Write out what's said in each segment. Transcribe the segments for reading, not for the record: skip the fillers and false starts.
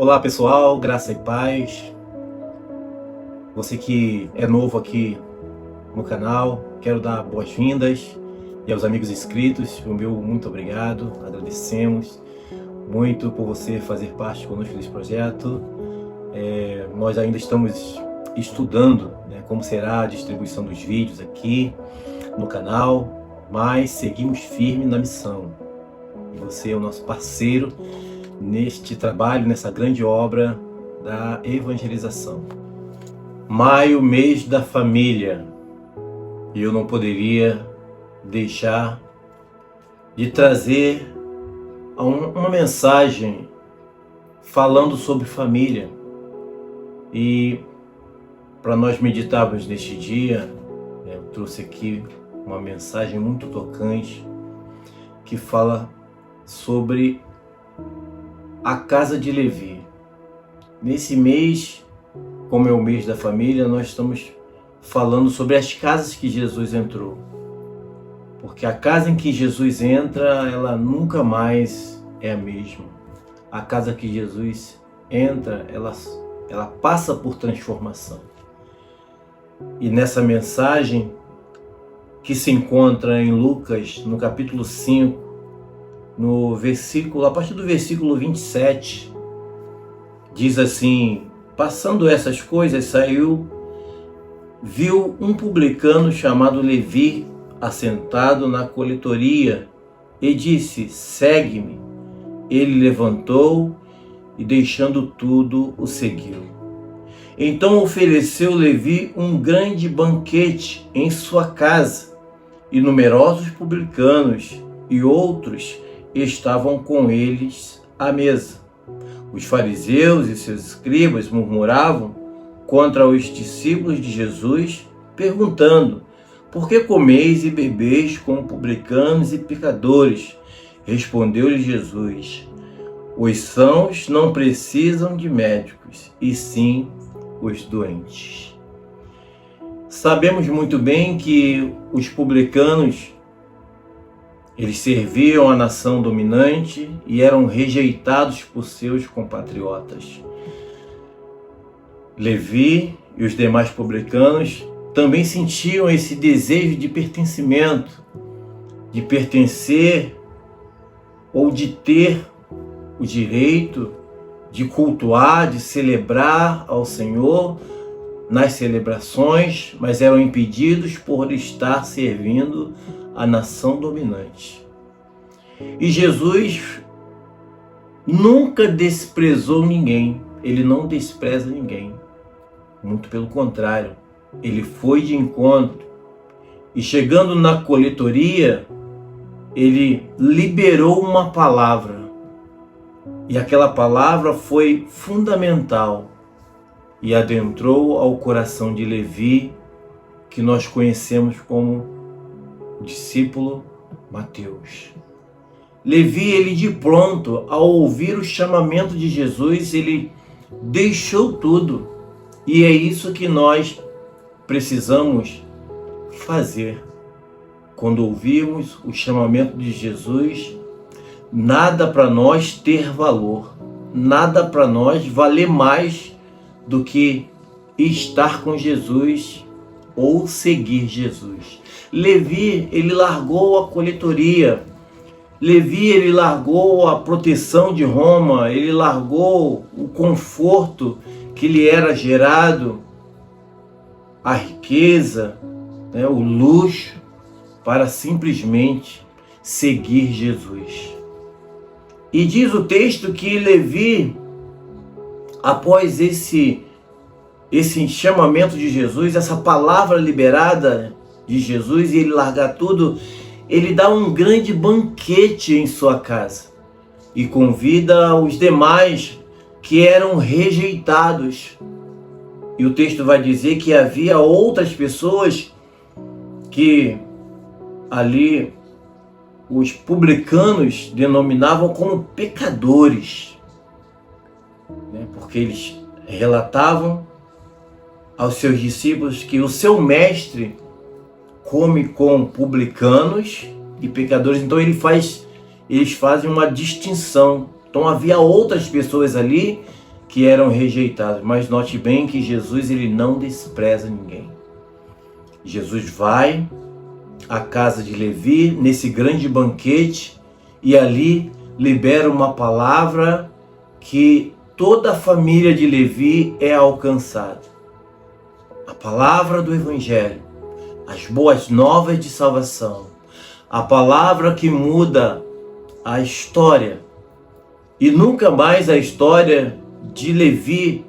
Olá pessoal, graça e paz. Você que é novo aqui no canal, quero dar boas-vindas, e aos amigos inscritos, o meu muito obrigado. Agradecemos muito por você fazer parte conosco desse projeto. Nós ainda estamos estudando, como será a distribuição dos vídeos aqui no canal, mas seguimos firme na missão. E você é o nosso parceiro neste trabalho, nessa grande obra da evangelização. Maio, mês da família, e eu não poderia deixar de trazer uma mensagem falando sobre família. E para nós meditarmos neste dia, eu trouxe aqui uma mensagem muito tocante que fala sobre a casa de Levi. Nesse mês, como é o mês da família, nós estamos falando sobre as casas que Jesus entrou. Porque a casa em que Jesus entra, ela nunca mais é a mesma. A casa que Jesus entra, ela passa por transformação. E nessa mensagem, que se encontra em Lucas, no capítulo 5, a partir do versículo 27, diz assim: passando essas coisas, viu um publicano chamado Levi assentado na coletoria e disse: segue-me. Ele levantou e, deixando tudo, o seguiu. Então ofereceu Levi um grande banquete em sua casa, e numerosos publicanos e outros estavam com eles à mesa. Os fariseus e seus escribas murmuravam contra os discípulos de Jesus, perguntando: por que comeis e bebeis com publicanos e pecadores? Respondeu-lhe Jesus: os sãos não precisam de médicos, e sim os doentes. Sabemos muito bem que os publicanos, eles serviam a nação dominante e eram rejeitados por seus compatriotas. Levi e os demais publicanos também sentiam esse desejo de pertencimento, de pertencer ou de ter o direito de cultuar, de celebrar ao Senhor nas celebrações, mas eram impedidos por estar servindo a nação dominante. E Jesus nunca desprezou ninguém, ele não despreza ninguém, muito pelo contrário, ele foi de encontro, e chegando na coletoria, ele liberou uma palavra, e aquela palavra foi fundamental e adentrou ao coração de Levi, que nós conhecemos como discípulo Mateus. Levi, ele de pronto, ao ouvir o chamamento de Jesus, ele deixou tudo. E é isso que nós precisamos fazer. Quando ouvimos o chamamento de Jesus, nada para nós ter valor, nada para nós valer mais do que estar com Jesus ou seguir Jesus. Levi, ele largou a coletoria. Levi, ele largou a proteção de Roma, ele largou o conforto que lhe era gerado, a riqueza, o luxo, para simplesmente seguir Jesus. E diz o texto que Levi, após esse chamamento de Jesus, essa palavra liberada de Jesus, e ele largar tudo, ele dá um grande banquete em sua casa e convida os demais que eram rejeitados. E o texto vai dizer que havia outras pessoas que ali os publicanos denominavam como pecadores, porque eles relatavam aos seus discípulos que o seu mestre come com publicanos e pecadores. Então eles fazem uma distinção. Então havia outras pessoas ali que eram rejeitados. Mas note bem que Jesus, ele não despreza ninguém. Jesus vai à casa de Levi nesse grande banquete e ali libera uma palavra que toda a família de Levi é alcançada. A palavra do Evangelho, as boas novas de salvação, a palavra que muda a história. E nunca mais a história de Levi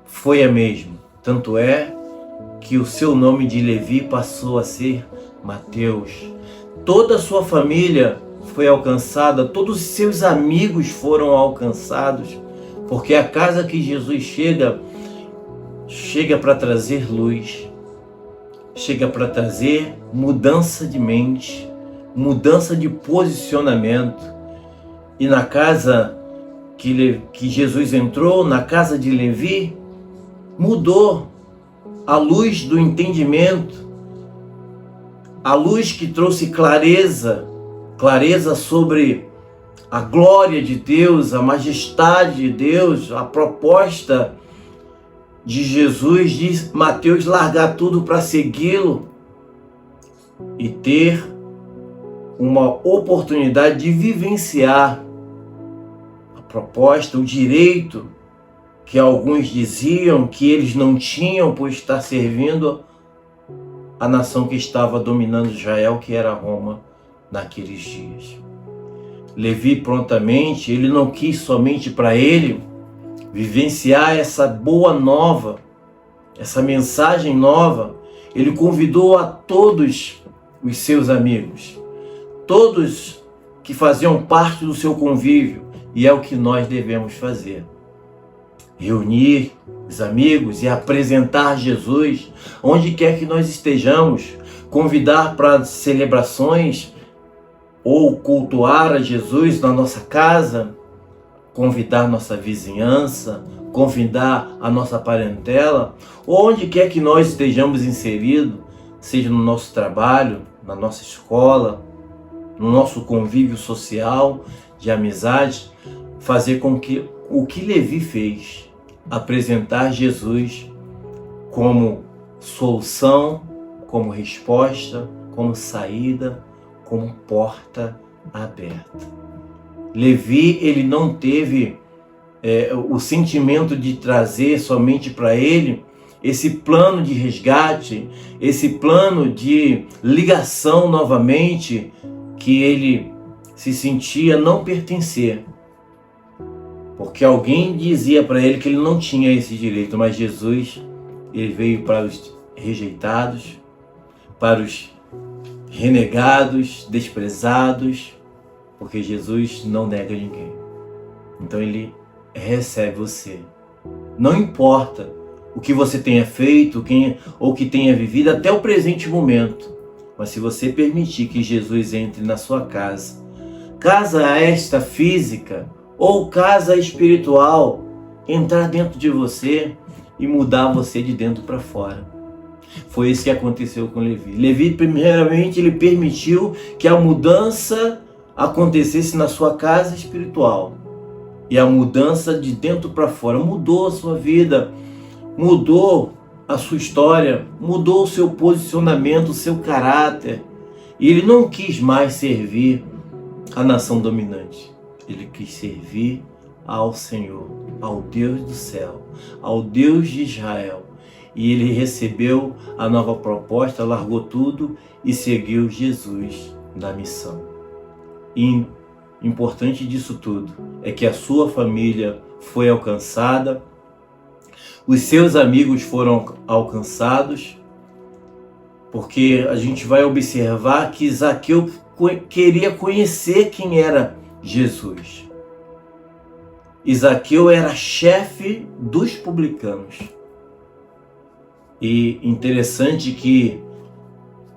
foi a mesma. Tanto é que o seu nome de Levi passou a ser Mateus. Toda a sua família foi alcançada, todos os seus amigos foram alcançados, porque a casa que Jesus chega para trazer luz, chega para trazer mudança de mente, mudança de posicionamento. E na casa que Jesus entrou, na casa de Levi, mudou a luz do entendimento, a luz que trouxe clareza sobre a glória de Deus, a majestade de Deus, a proposta de Jesus, de Mateus largar tudo para segui-lo e ter uma oportunidade de vivenciar a proposta, o direito que alguns diziam que eles não tinham por estar servindo a nação que estava dominando Israel, que era Roma naqueles dias. Levi prontamente, ele não quis somente para ele vivenciar essa boa nova, essa mensagem nova, ele convidou a todos os seus amigos, todos que faziam parte do seu convívio, e é o que nós devemos fazer. Reunir os amigos e apresentar Jesus onde quer que nós estejamos, convidar para celebrações ou cultuar a Jesus na nossa casa, convidar nossa vizinhança, convidar a nossa parentela, ou onde quer que nós estejamos inseridos, seja no nosso trabalho, na nossa escola, no nosso convívio social, de amizade, fazer com que o que Levi fez, apresentar Jesus como solução, como resposta, como saída, como porta aberta. Levi, ele não teve o sentimento de trazer somente para ele esse plano de resgate, esse plano de ligação novamente, que ele se sentia não pertencer, porque alguém dizia para ele que ele não tinha esse direito, mas Jesus, ele veio para os rejeitados, para os renegados, desprezados, porque Jesus não nega ninguém. Então ele recebe você. Não importa o que você tenha feito, ou que tenha vivido até o presente momento, mas se você permitir que Jesus entre na sua casa, casa esta física ou casa espiritual, entrar dentro de você e mudar você de dentro para fora. Foi isso que aconteceu com Levi. Levi, primeiramente, ele permitiu que a mudança acontecesse na sua casa espiritual. E a mudança de dentro para fora mudou a sua vida, mudou a sua história, mudou o seu posicionamento, o seu caráter. E ele não quis mais servir a nação dominante. Ele quis servir ao Senhor, ao Deus do céu, ao Deus de Israel. E ele recebeu a nova proposta, largou tudo e seguiu Jesus na missão. E importante disso tudo é que a sua família foi alcançada, os seus amigos foram alcançados, porque a gente vai observar que Zaqueu queria conhecer quem era Jesus. E Zaqueu era chefe dos publicanos. E interessante que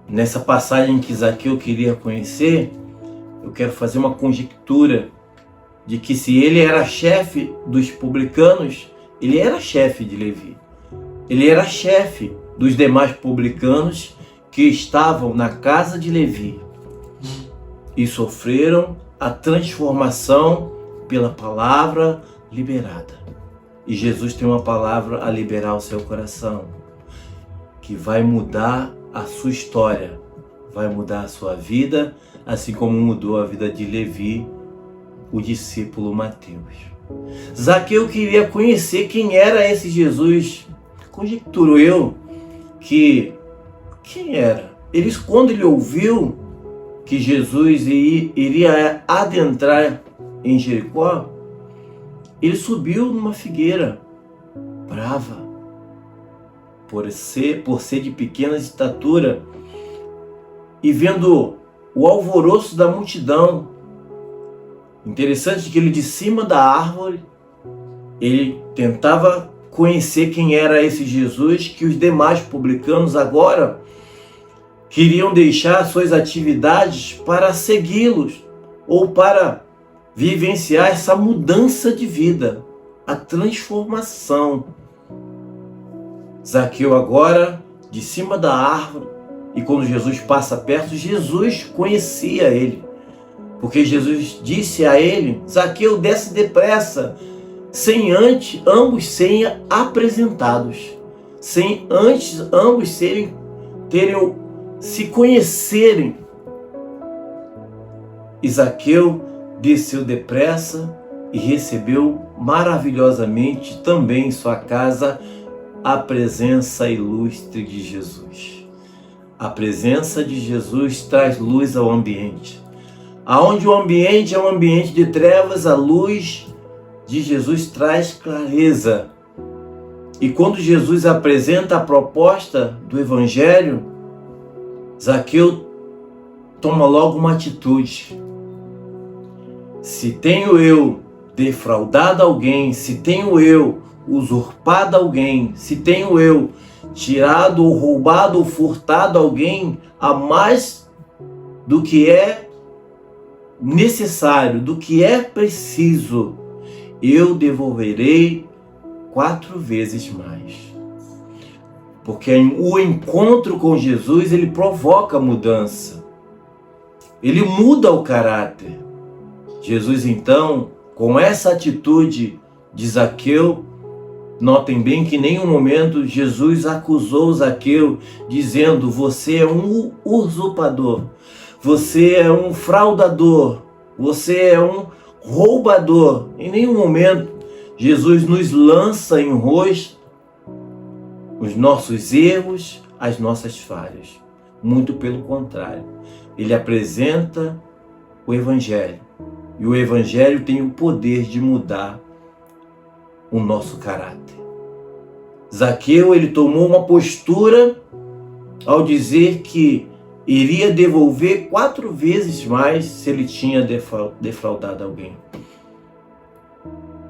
nessa passagem que Zaqueu queria conhecer, eu quero fazer uma conjectura de que se ele era chefe dos publicanos, ele era chefe de Levi. Ele era chefe dos demais publicanos que estavam na casa de Levi e sofreram a transformação pela palavra liberada. E Jesus tem uma palavra a liberar ao seu coração, que vai mudar a sua história, vai mudar a sua vida, assim como mudou a vida de Levi, o discípulo Mateus. Zaqueu queria conhecer quem era esse Jesus. Conjecturo eu que quem era? Quando ele ouviu que Jesus iria adentrar em Jericó, ele subiu numa figueira, brava, por ser de pequena estatura, e vendo o alvoroço da multidão. Interessante que ele, de cima da árvore, ele tentava conhecer quem era esse Jesus, que os demais publicanos agora queriam deixar suas atividades para segui-los, ou para vivenciar essa mudança de vida, a transformação. Zaqueu agora, de cima da árvore, e quando Jesus passa perto, Jesus conhecia ele, porque Jesus disse a ele: Zaqueu, desce depressa, sem antes ambos serem apresentados, sem antes ambos se conhecerem. E Zaqueu desceu depressa e recebeu maravilhosamente também em sua casa a presença ilustre de Jesus. A presença de Jesus traz luz ao ambiente. Aonde o ambiente é um ambiente de trevas, a luz de Jesus traz clareza. E quando Jesus apresenta a proposta do Evangelho, Zaqueu toma logo uma atitude. Se tenho eu defraudado alguém, se tenho eu usurpado alguém, se tenho eu tirado ou roubado ou furtado alguém a mais do que é necessário, do que é preciso, eu devolverei 4 vezes mais. Porque o encontro com Jesus, ele provoca mudança. Ele muda o caráter. Jesus, então, com essa atitude de Zaqueu, notem bem que em nenhum momento Jesus acusou Zaqueu, dizendo: você é um usurpador, você é um fraudador, você é um roubador. Em nenhum momento Jesus nos lança em rosto os nossos erros, as nossas falhas. Muito pelo contrário. Ele apresenta o Evangelho. E o Evangelho tem o poder de mudar o nosso caráter. Zaqueu, ele tomou uma postura ao dizer que iria devolver 4 vezes mais se ele tinha defraudado alguém.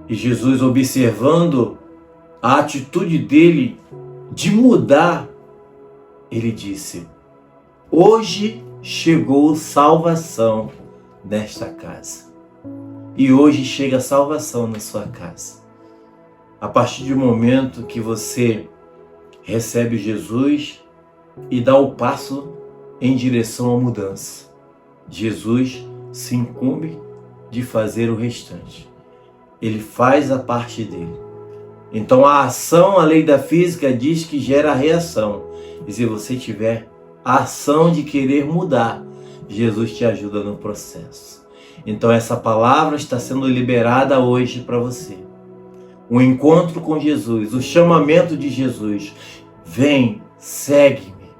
E Jesus, observando a atitude dele de mudar, ele disse: hoje chegou salvação nesta casa. E hoje chega salvação na sua casa. A partir do momento que você recebe Jesus e dá o passo em direção à mudança, Jesus se incumbe de fazer o restante. Ele faz a parte dele. Então a ação, a lei da física diz que gera reação. E se você tiver a ação de querer mudar, Jesus te ajuda no processo. Então essa palavra está sendo liberada hoje para você. O encontro com Jesus, o chamamento de Jesus. Vem, segue-me.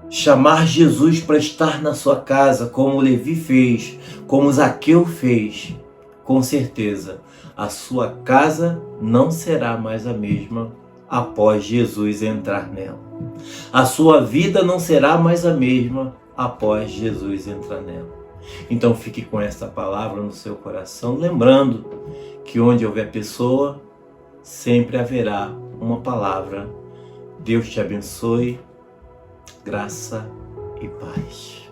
Chamar Jesus para estar na sua casa, como Levi fez, como Zaqueu fez. Com certeza, a sua casa não será mais a mesma após Jesus entrar nela. A sua vida não será mais a mesma após Jesus entrar nela. Então fique com essa palavra no seu coração, lembrando que onde houver pessoa, sempre haverá uma palavra. Deus te abençoe, graça e paz.